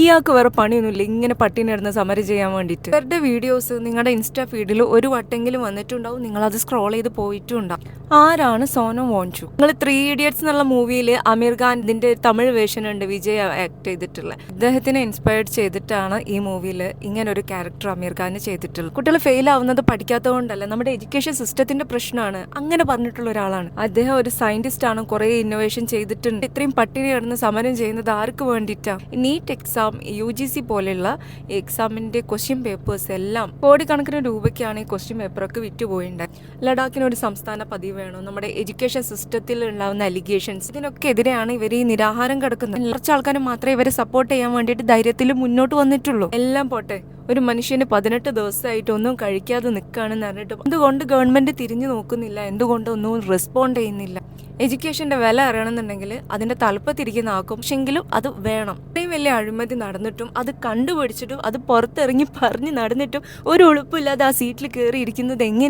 ഇയാൾക്ക് വേറെ പണിയൊന്നുമില്ല ഇങ്ങനെ പട്ടിണി ഇടുന്ന സമരം ചെയ്യാൻ വേണ്ടിയിട്ട്. ഇവരുടെ വീഡിയോസ് നിങ്ങളുടെ ഇൻസ്റ്റാ ഫീഡിൽ ഒരു വട്ടെങ്കിലും വന്നിട്ടുണ്ടാവും, നിങ്ങളത് സ്ക്രോൾ ചെയ്ത് പോയിട്ടുണ്ടാവും. ആരാണ് സോനം വാങ്ചുക്? നിങ്ങൾ 3 Idiots എന്നുള്ള മൂവിയിൽ അമീർ ഖാൻ ഇതിന്റെ തമിഴ് വേർഷൻ ഉണ്ട്, വിജയ് ആക്ട് ചെയ്തിട്ടുള്ള. അദ്ദേഹത്തിനെ ഇൻസ്പയർഡ് ചെയ്തിട്ടാണ് ഈ മൂവിയിൽ ഇങ്ങനെ ഒരു ക്യാരക്ടർ അമീർ ഖാൻ ചെയ്തിട്ടുള്ളത്. കുട്ടികൾ ഫെയിൽ ആവുന്നത് പഠിക്കാത്തത് കൊണ്ടല്ല, നമ്മുടെ എഡ്യൂക്കേഷൻ സിസ്റ്റത്തിന്റെ പ്രശ്നമാണ്. അങ്ങനെ പറഞ്ഞിട്ടുള്ള ഒരാളാണ് അദ്ദേഹം. ഒരു സയന്റിസ്റ്റ് ആണ്, കുറെ ഇന്നോവേഷൻ ചെയ്തിട്ടുണ്ട്. ഇത്രയും പട്ടിണി കിടന്ന് സമരം ചെയ്യുന്നത് ആർക്ക് വേണ്ടിയിട്ടാണ്? നീറ്റ് എക്സാം, UGC പോലെയുള്ള എക്സാമിന്റെ ക്വസ്റ്റ്യൻ പേപ്പേഴ്സ് എല്ലാം കോടിക്കണക്കിന് രൂപയ്ക്കാണ് ഈ ക്വസ്റ്റ്യൻ പേപ്പറൊക്കെ വിറ്റുപോയിണ്ടായി. ലഡാക്കിന് ഒരു സംസ്ഥാന പദവി വേണം, നമ്മുടെ എഡ്യൂക്കേഷൻ സിസ്റ്റത്തിൽ ഉണ്ടാകുന്ന അലിഗേഷൻസ്, ഇതിനൊക്കെ എതിരെയാണ് ഇവർ ഈ നിരാഹാരം കിടക്കുന്നത്. കുറച്ച് ആൾക്കാർ മാത്രമേ ഇവരെ സപ്പോർട്ട് ചെയ്യാൻ വേണ്ടിയിട്ട് ധൈര്യത്തിൽ മുന്നോട്ട് വന്നിട്ടുള്ളൂ. എല്ലാം പോട്ടെ, ഒരു മനുഷ്യന് 18 ദിവസമായിട്ട് ഒന്നും കഴിക്കാതെ നിൽക്കുകയാണെന്ന് പറഞ്ഞിട്ട് എന്തുകൊണ്ട് ഗവൺമെന്റ് തിരിഞ്ഞു നോക്കുന്നില്ല? എന്തുകൊണ്ട് ഒന്നും റെസ്പോണ്ട് ചെയ്യുന്നില്ല? എഡ്യൂക്കേഷന്റെ വില അറിയണമെന്നുണ്ടെങ്കിൽ അതിന്റെ തലപ്പത്തിരിക്കുന്ന ആക്കും, പക്ഷെങ്കിലും അത് വേണം. ഇത്രയും വലിയ അഴിമതി നടന്നിട്ടും അത് കണ്ടുപിടിച്ചിട്ടും അത് പുറത്തിറങ്ങി പറഞ്ഞ് നടന്നിട്ടും ഒരു ഉളുപ്പില്ലാതെ ആ സീറ്റിൽ കയറി ഇരിക്കുന്നത് എങ്ങനെ?